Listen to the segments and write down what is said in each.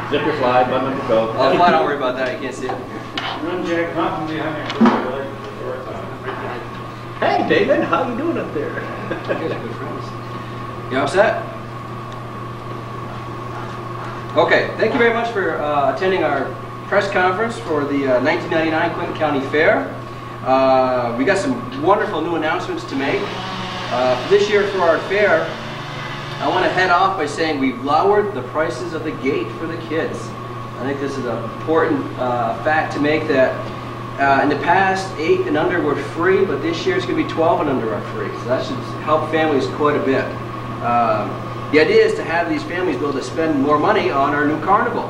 Zip your fly, button up your coat. Oh, fly, don't worry about that. You can't see it. Run Jack Cotton behind Hey, David, how you doing up there? Good friends. You all set? Okay, thank you very much for attending our press conference for the 1999 Clinton County Fair. We got some wonderful new announcements to make. For this year for our fair, I want to head off by saying we've lowered the prices of the gate for the kids. I think this is an important fact to make, that in the past 8 and under were free, but this year it's going to be 12 and under are free. So that should help families quite a bit. The idea is to have these families be able to spend more money on our new carnival.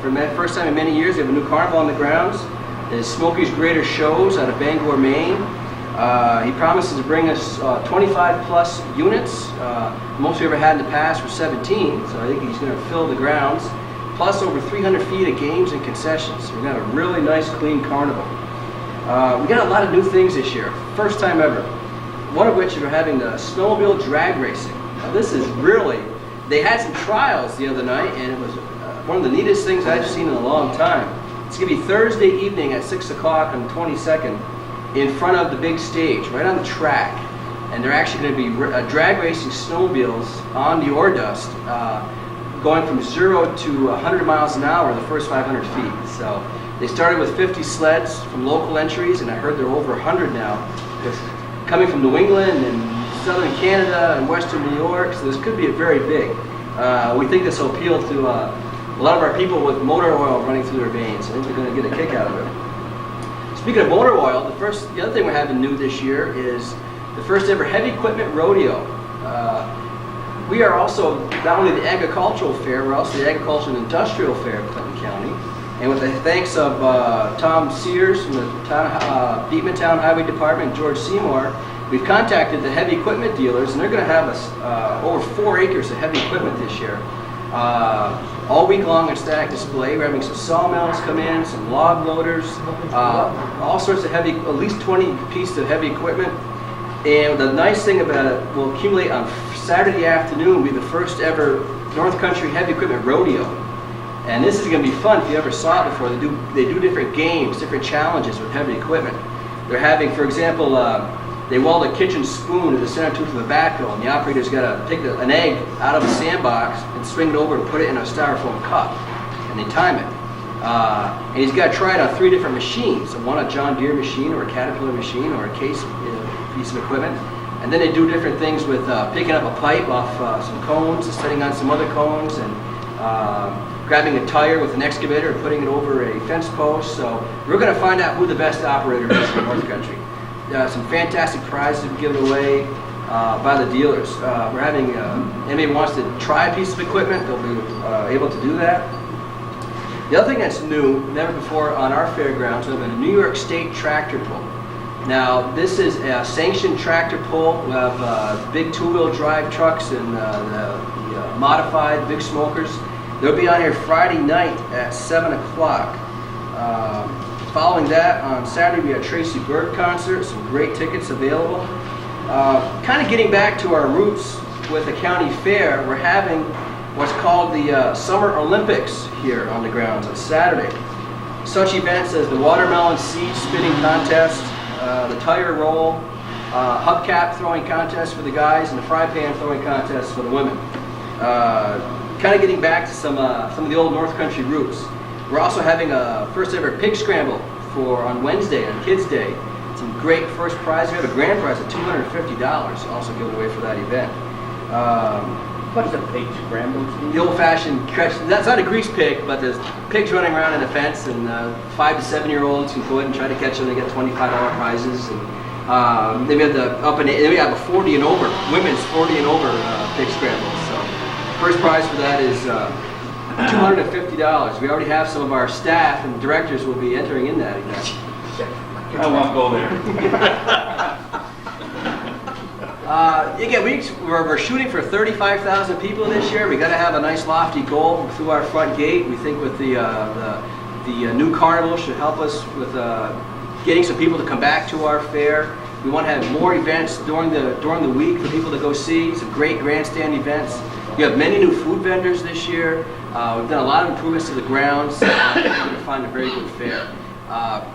For the first time in many years, we have a new carnival on the grounds. There's Smokey's Greater Shows out of Bangor, Maine. He promises to bring us 25 plus units. Most we ever had in the past were 17, so I think he's going to fill the grounds. Plus over 300 feet of games and concessions. We're going to have a really nice, clean carnival. We got a lot of new things this year, first time ever. One of which we're having the snowmobile drag racing. Now this is really, they had some trials the other night, and it was one of the neatest things I've seen in a long time. It's going to be Thursday evening at 6 o'clock on the 22nd in front of the big stage, right on the track. And they're actually going to be drag racing snowmobiles on the ore dust, going from 0 to 100 miles an hour the first 500 feet. So they started with 50 sleds from local entries, and I heard there are over 100 now, coming from New England and southern Canada and western New York, so this could be very big. We think this will appeal to a lot of our people with motor oil running through their veins. I think they're going to get a kick out of it. Speaking of motor oil, the other thing we're having new this year is the first ever heavy equipment rodeo. We are also not only the agricultural fair, we're also the agricultural and industrial fair of Clinton County. And with the thanks of Tom Sears from the Beekman Town Highway Department and George Seymour, we've contacted the heavy equipment dealers, and they're going to have us over 4 acres of heavy equipment this year. All week long on static display. We're having some sawmills come in, some log loaders, all sorts of heavy, at least 20 pieces of heavy equipment. And the nice thing about it, we'll accumulate on Saturday afternoon, will be the first ever North Country Heavy Equipment Rodeo. And this is going to be fun if you ever saw it before. They do different games, different challenges with heavy equipment. They're having, for example, they weld a kitchen spoon to the center tooth of a backhoe, and the operator's got to take an egg out of a sandbox and swing it over and put it in a styrofoam cup, and they time it. And he's got to try it on 3 different machines, one a John Deere machine or a Caterpillar machine or a Case piece of equipment. And then they do different things with picking up a pipe off some cones and setting on some other cones, and grabbing a tire with an excavator and putting it over a fence post. So we're going to find out who the best operator is in North Country. Some fantastic prizes given away by the dealers. We're having, anybody wants to try a piece of equipment, they'll be able to do that. The other thing that's new, never before on our fairgrounds, we have a New York State tractor pull. Now, this is a sanctioned tractor pull. We have big 2-wheel drive trucks and the modified big smokers. They'll be on here Friday night at 7 o'clock. Following that, on Saturday, we have Tracy Bird concert, some great tickets available. Kind of getting back to our roots with the county fair, we're having what's called the Summer Olympics here on the grounds on Saturday. Such events as the watermelon seed spitting contest, the tire roll, hubcap throwing contest for the guys, and the fry pan throwing contest for the women. Kind of getting back to some of the old North Country roots. We're also having a first ever pig scramble on Wednesday, on Kids Day. Some great first prize. We have a grand prize of $250 also given away for that event. What's a pig scramble? The old-fashioned catch. That's not a grease pig, but there's pigs running around in a fence, and 5 to 7-year-olds can go ahead and try to catch them. They get $25 prizes. And then we have then we have a 40 and over, women's 40 and over pig scramble. So first prize for that is $250. We already have some of our staff and directors will be entering in that event. I won't go there. Again, we're shooting for 35,000 people this year. We got to have a nice lofty goal through our front gate. We think with the new carnival should help us with getting some people to come back to our fair. We want to have more events during the week for people to go see. Some great grandstand events. You have many new food vendors this year. We've done a lot of improvements to the grounds. You're going to find a very good fair.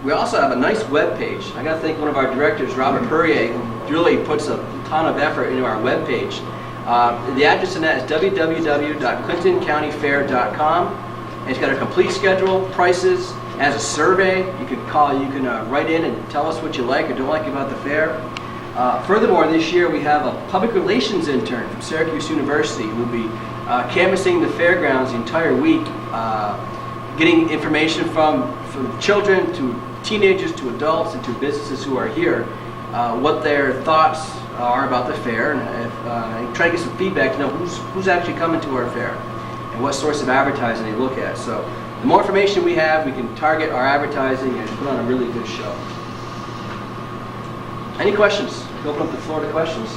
We also have a nice web page. I got to thank one of our directors, Robert Perrier, who really puts a ton of effort into our web page. The address on that is www.clintoncountyfair.com. And it's got a complete schedule, prices, as a survey. You can write in and tell us what you like or don't like about the fair. Furthermore, this year we have a public relations intern from Syracuse University who will be canvassing the fairgrounds the entire week, getting information from children to teenagers to adults and to businesses who are here, what their thoughts are about the fair, and try to get some feedback to know who's actually coming to our fair and what source of advertising they look at. So the more information we have, we can target our advertising and put on a really good show. Any questions? Open up the floor to questions.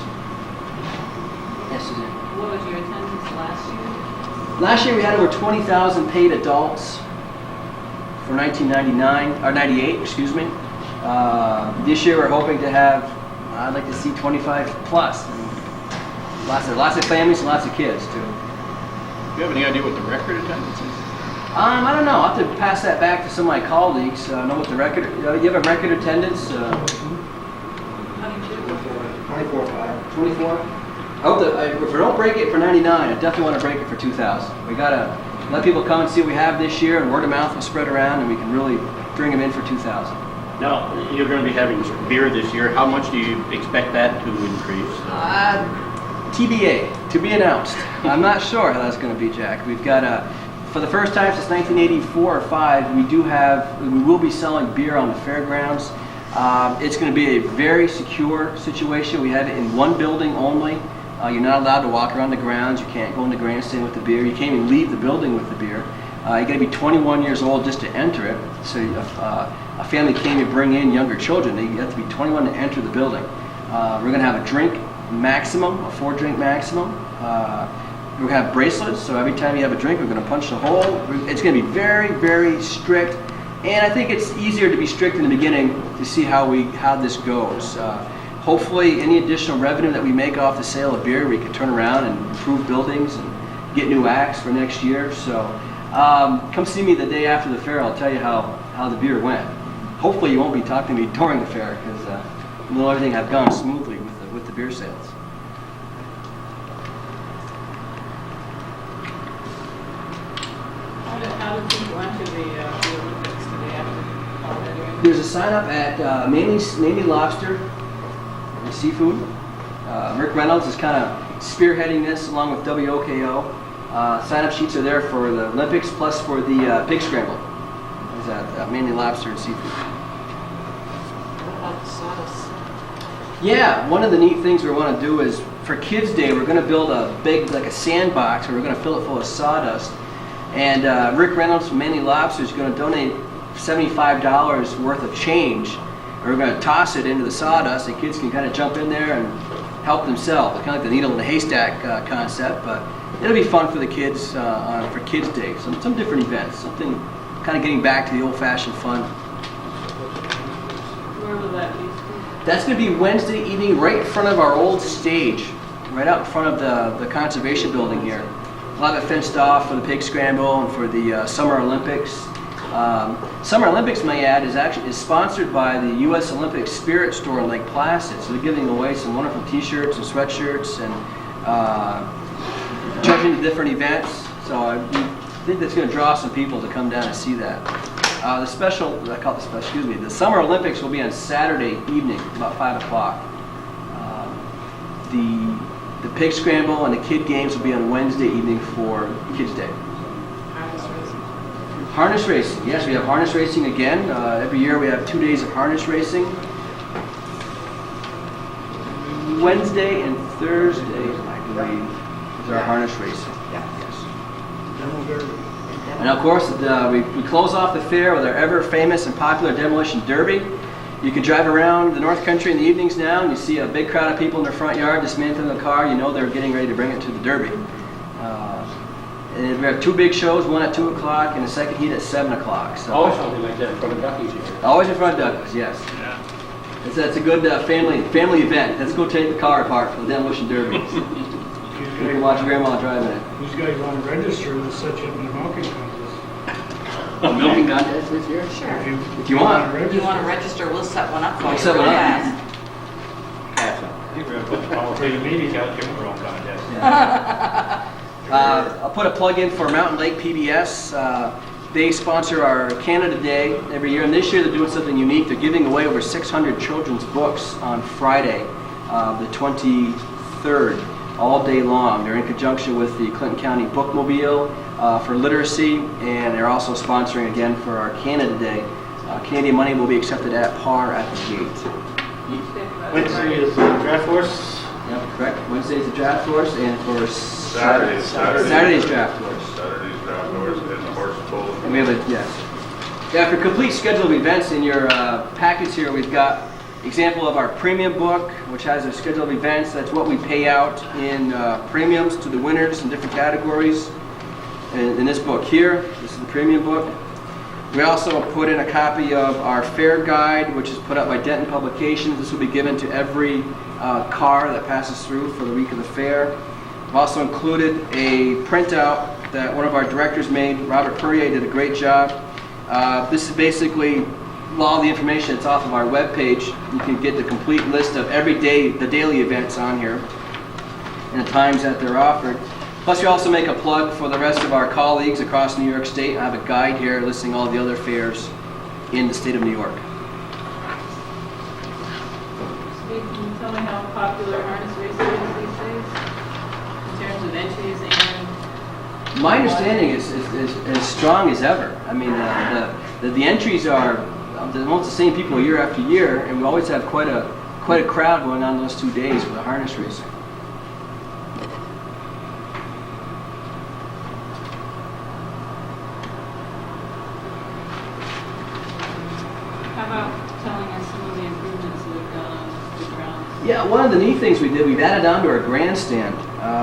Yes, Suzanne. What was your attendance last year? Last year we had over 20,000 paid adults for 1999 or 98, excuse me. This year we're hoping to have, I'd like to see 25 plus. Lots of families and lots of kids too. Do you have any idea what the record attendance is? I don't know. I'll have to pass that back to some of my colleagues. Know what the record. You have a record attendance? 24. I hope that if we don't break it for 99, I definitely want to break it for 2,000. We gotta let people come and see what we have this year, and word of mouth will spread around, and we can really bring them in for 2,000. Now, you're going to be having beer this year. How much do you expect that to increase? TBA, to be announced. I'm not sure how that's going to be, Jack. We've got for the first time since 1984 or 5, we will be selling beer on the fairgrounds. It's going to be a very secure situation. We have it in one building only. You're not allowed to walk around the grounds. You can't go in the grandstand with the beer. You can't even leave the building with the beer. You got to be 21 years old just to enter it. So if a family can't even bring in younger children, you have to be 21 to enter the building. We're going to have a drink maximum, a 4-drink maximum. We're going to have bracelets, so every time you have a drink, we're going to punch the hole. It's going to be very, very strict. And I think it's easier to be strict in the beginning to see how this goes. Hopefully, any additional revenue that we make off the sale of beer, we can turn around and improve buildings and get new acts for next year. So come see me the day after the fair. I'll tell you how the beer went. Hopefully, you won't be talking to me during the fair because everything has gone smoothly with the beer sales. How do people enter the Olympics? Do they have to already? There's a sign up at mainly lobster and seafood. Rick Reynolds is kind of spearheading this along with WOKO. Sign up sheets are there for the Olympics plus for the pig scramble. Is that mainly lobster and seafood? What about the sawdust? Yeah, one of the neat things we want to do is for Kids Day, we're going to build a big, like a sandbox, where we're going to fill it full of sawdust. And Rick Reynolds from Mainly Lobster is going to donate $75 worth of change. We're going to toss it into the sawdust, and kids can kind of jump in there and help themselves. It's kind of like the needle in the haystack concept, but it'll be fun for the kids for Kids Day. Some different events, something kind of getting back to the old-fashioned fun. Where will that be? That's going to be Wednesday evening right in front of our old stage, right out in front of the conservation building here. We'll have it fenced off for the pig scramble and for the Summer Olympics. Summer Olympics, may I add, is sponsored by the U.S. Olympic Spirit Store in Lake Placid. So they're giving away some wonderful T-shirts and sweatshirts and charging to different events. So I think that's going to draw some people to come down and see that. The Summer Olympics will be on Saturday evening, about 5 o'clock. The pig scramble and the kid games will be on Wednesday evening for Kids Day. Harness racing, yes, we have harness racing again. Every year we have 2 days of harness racing. Wednesday and Thursday, I believe, is our harness racing. Yes. And of course, we close off the fair with our ever famous and popular Demolition Derby. You can drive around the North Country in the evenings now, and you see a big crowd of people in their front yard dismantling the car. You know they're getting ready to bring it to the Derby. And we have 2 big shows, one at 2 o'clock and the second heat at 7 o'clock. So Always something like that in front of Ducky's here. always in front of Douglas, yes. Yeah. That's a good family event. Let's go take the car apart for the Demolition Derby. You can watch Grandma driving it. These guys want to register to set you up in a milking contest. A milking contest this year? Sure. If you want. If you want to register, we'll set one up for We'll you. set one real up. fast. Pass on. I think we're going to put all three meetings out here for our own contest. I'll put a plug in for Mountain Lake PBS. They sponsor our Canada Day every year, and this year they're doing something unique. They're giving away over 600 children's books on Friday, the 23rd, all day long. They're in conjunction with the Clinton County Bookmobile for literacy, and they're also sponsoring again for our Canada Day. Canadian money will be accepted at par at the gate. Wednesday is draft force. Yep, correct. Wednesday's the draft force, and for Saturday's Saturday's draft force. Saturday's draft horse and the horse pull. And we have a, yes. Yeah, for complete schedule of events in your package here, we've got example of our premium book, which has a schedule of events. That's what we pay out in premiums to the winners in different categories. And in this book here, this is the premium book. We also put in a copy of our fair guide, which is put out by Denton Publications. This will be given to every car that passes through for the week of the fair. I've also included a printout that one of our directors made. Robert Perrier did a great job. This is basically all the information that's off of our webpage. You can get the complete list of every day, the daily events on here, and the times that they're offered. Plus, we also make a plug for the rest of our colleagues across New York State. I have a guide here listing all the other fairs in the state of New York. Steve, can you tell me how popular harness racing is these days? In terms of entries and... My understanding is as strong as ever. I mean, the entries are almost the same people year after year, and we always have quite a crowd going on those 2 days for the harness racing. How about telling us some of the improvements that have gone on the grounds? Yeah, one of the neat things we did, we've added on to our grandstand.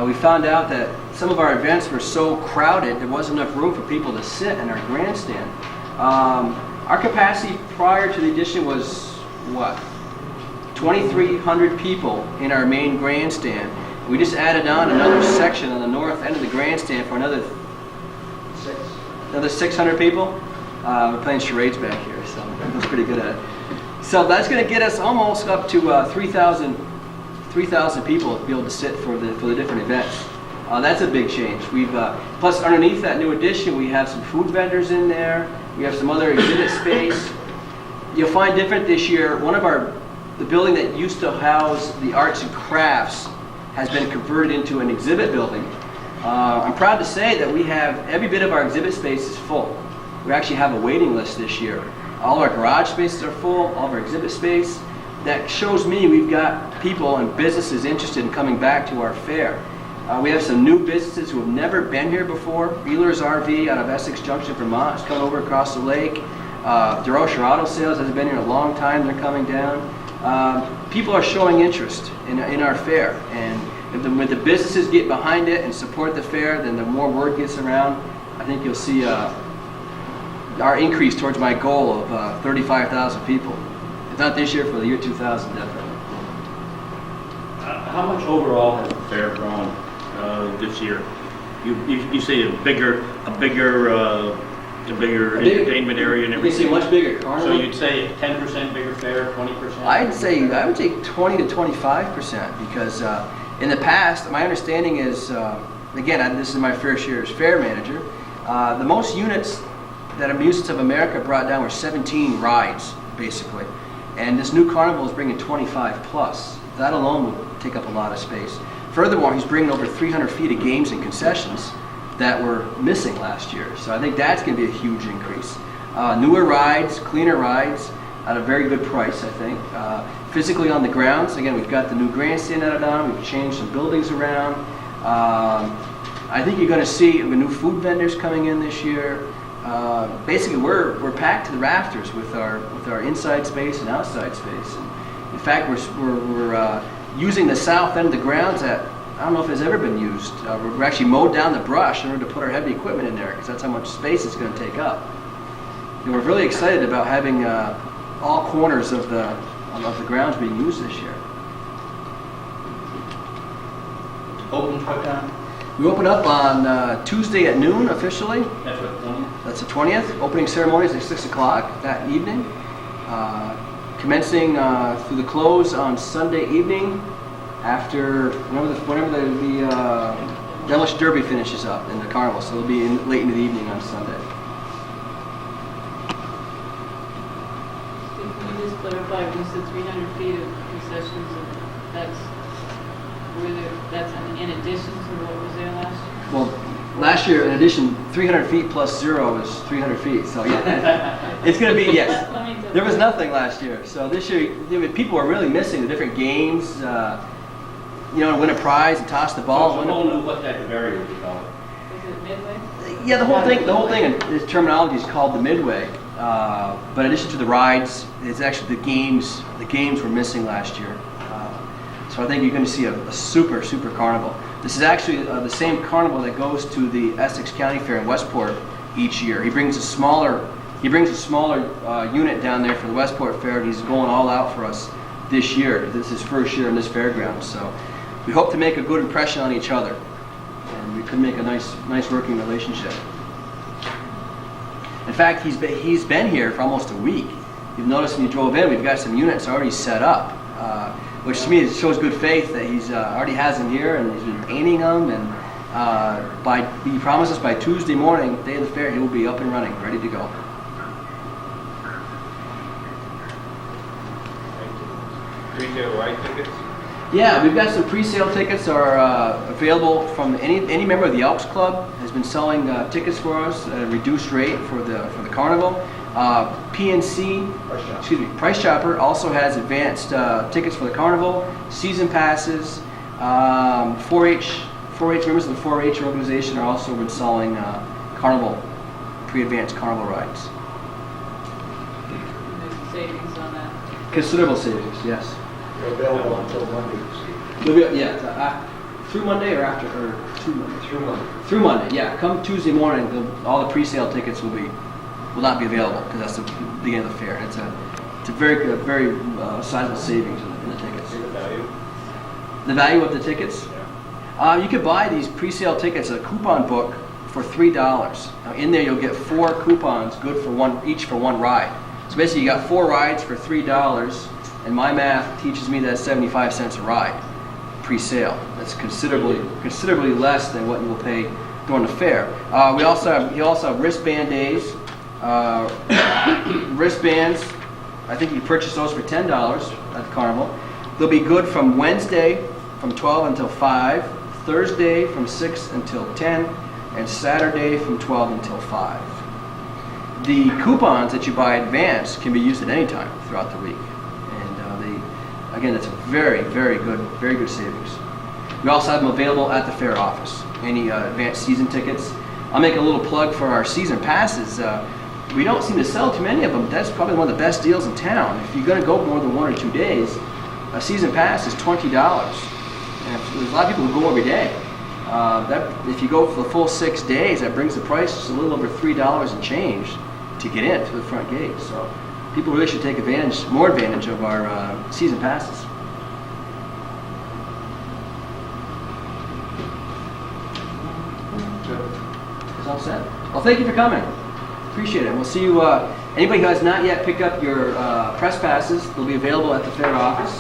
We found out that some of our events were so crowded, there wasn't enough room for people to sit in our grandstand. Our capacity prior to the addition was, what, 2,300 people in our main grandstand. We just added on another section on the north end of the grandstand for another 600 people. We're playing charades back here, so that's pretty good at it. So that's going to get us almost up to 3,000 people to be able to sit for the different events. That's a big change. We've plus underneath that new addition, we have some food vendors in there. We have some other exhibit space. You'll find different this year. The building that used to house the arts and crafts has been converted into an exhibit building. I'm proud to say that we have every bit of our exhibit space is full. We actually have a waiting list this year. All our garage spaces are full, all of our exhibit space. That shows me we've got people and businesses interested in coming back to our fair. We have some new businesses who have never been here before. Beeler's RV out of Essex Junction, Vermont, has come over across the lake. DeRocher Auto Sales has been here a long time. They're coming down. People are showing interest in our fair, and when the businesses get behind it and support the fair, then the more word gets around. I think you'll see our increase towards my goal of 35,000 people. If not this year, for the year 2000, definitely. How much overall has the fair grown this year? You say a bigger entertainment area and You can see everything. a much bigger So carnival. you'd say 10% bigger fair, 20%? I would take 20 to 25% because in the past, my understanding is, again, this is my first year as fair manager, the most units that Amusements of America brought down were 17 rides, basically. And this new carnival is bringing 25 plus. That alone will take up a lot of space. Furthermore, he's bringing over 300 feet of games and concessions that were missing last year. So I think that's going to be a huge increase. Newer rides, cleaner rides, at a very good price, I think. Physically on the grounds, again, we've got the new grandstand added on. We've changed some buildings around. I think you're going to see new food vendors coming in this year. Basically, we're packed to the rafters with our inside space and outside space. And in fact, we're using the south end of the grounds that I don't know if it's ever been used. We're actually mowed down the brush in order to put our heavy equipment in there because that's how much space it's going to take up. And we're really excited about having all corners of the grounds being used this year. Open what time? We open up on Tuesday at noon officially. That's what, 20? That's the 20th. Opening ceremony is at 6 o'clock that evening. Commencing through the close on Sunday evening after whenever the Demolition Derby finishes up in the carnival. So it'll be late into the evening on Sunday. Steve, can you just clarify, when you said 300 feet of concessions, that's in addition to what was there last year? Well, last year, in addition, 300 feet plus 0 is 300 feet. So yeah, it's going to be, yes. There was nothing last year. So this year, people are really missing the different games, to win a prize and toss the ball. What's the whole new, what type of area would you call it? Is it Midway? Yeah, the whole thing in terminology is called the Midway. But in addition to the rides, it's actually the games. The games were missing last year. So I think you're going to see a super carnival. This is actually the same carnival that goes to the Essex County Fair in Westport each year. He brings a smaller unit down there for the Westport Fair, and he's going all out for us this year. This is his first year in this fairground, so we hope to make a good impression on each other, and we could make a nice working relationship. In fact, he's been here for almost a week. You've noticed when you drove in, we've got some units already set up, which to me it shows good faith that he's already has them here and he's been painting them. And he promises by Tuesday morning, day of the fair, he will be up and running, ready to go. Retail ride tickets? Yeah, we've got some pre-sale tickets are available from any member of the Elks Club has been selling tickets for us at a reduced rate for the carnival. PNC, Price Chopper also has advanced tickets for the carnival, season passes. 4-H members of the 4-H organization are also been selling pre-advanced carnival rides. There's savings on that. Considerable savings, yes. They're available until Monday. Through Monday or after, or through Monday? Through Monday. Through Monday, yeah. Come Tuesday morning, all the pre-sale tickets will not be available because that's the beginning of the fair. It's a very good, very sizable savings in the tickets. See the value? The value of the tickets? Yeah. You could buy these pre-sale tickets, a coupon book, for $3. Now in there you'll get 4 coupons, good for each for one ride. So basically you got 4 rides for $3, and my math teaches me that's 75 cents a ride, pre-sale. That's considerably less than what you will pay during the fair. You also have wristband days. Wristbands, I think you purchase those for $10 at the carnival. They'll be good from Wednesday from 12 until 5, Thursday from 6 until 10, and Saturday from 12 until 5. The coupons that you buy in advance can be used at any time throughout the week. And again, that's a very good savings. We also have them available at the fair office. Any advanced season tickets. I'll make a little plug for our season passes. We don't seem to sell too many of them. That's probably one of the best deals in town. If you're going to go more than 1 or 2 days, a season pass is $20. And there's a lot of people who go every day. If you go for the full 6 days, that brings the price just a little over $3 and change to get in through the front gate. So people really should take more advantage of our season passes. It's all set. Well, thank you for coming. Appreciate it. We'll see you. Anybody who has not yet picked up your press passes, they'll be available at the fair office.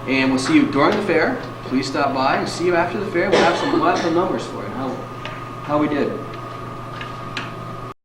And we'll see you during the fair. Please stop by and see you after the fair. We'll have some numbers for you, how we did.